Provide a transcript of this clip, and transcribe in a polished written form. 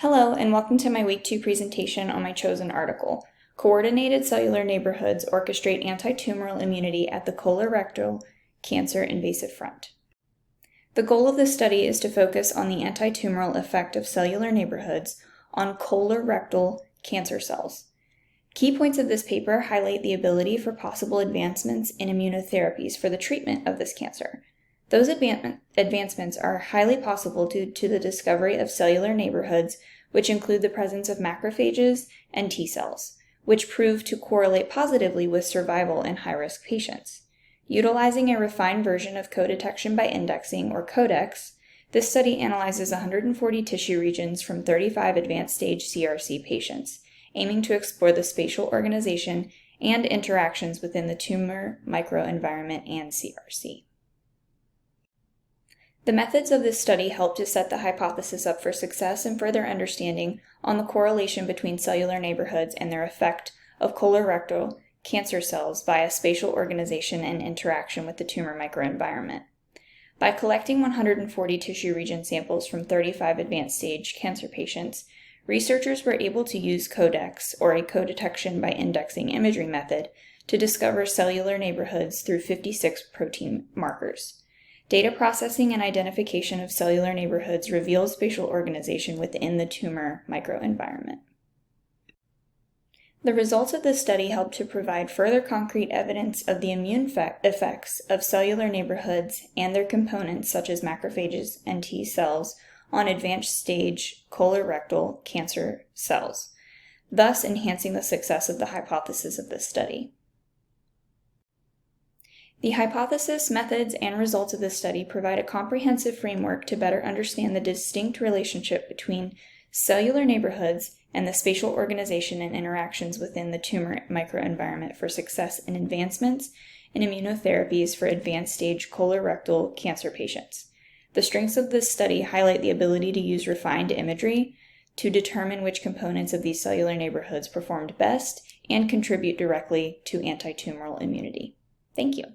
Hello, and welcome to my Week 2 presentation on my chosen article, Coordinated Cellular Neighborhoods Orchestrate Antitumoral Immunity at the Colorectal Cancer Invasive Front. The goal of this study is to focus on the antitumoral effect of cellular neighborhoods on colorectal cancer cells. Key points of this paper highlight the ability for possible advancements in immunotherapies for the treatment of this cancer. Those advancements are highly possible due to the discovery of cellular neighborhoods, which include the presence of macrophages and T cells, which prove to correlate positively with survival in high-risk patients. Utilizing a refined version of co-detection by indexing, or CODEX, this study analyzes 140 tissue regions from 35 advanced stage CRC patients, aiming to explore the spatial organization and interactions within the tumor microenvironment and CRC. The methods of this study help to set the hypothesis up for success and further understanding on the correlation between cellular neighborhoods and their effect of colorectal cancer cells via spatial organization and interaction with the tumor microenvironment. By collecting 140 tissue region samples from 35 advanced stage cancer patients, researchers were able to use CODEX, or a co-detection by indexing imagery method, to discover cellular neighborhoods through 56 protein markers. Data processing and identification of cellular neighborhoods reveals spatial organization within the tumor microenvironment. The results of this study help to provide further concrete evidence of the immune effects of cellular neighborhoods and their components such as macrophages and T cells on advanced stage colorectal cancer cells, thus enhancing the success of the hypothesis of this study. The hypothesis, methods, and results of this study provide a comprehensive framework to better understand the distinct relationship between cellular neighborhoods and the spatial organization and interactions within the tumor microenvironment for success in advancements in immunotherapies for advanced stage colorectal cancer patients. The strengths of this study highlight the ability to use refined imagery to determine which components of these cellular neighborhoods performed best and contribute directly to antitumoral immunity. Thank you.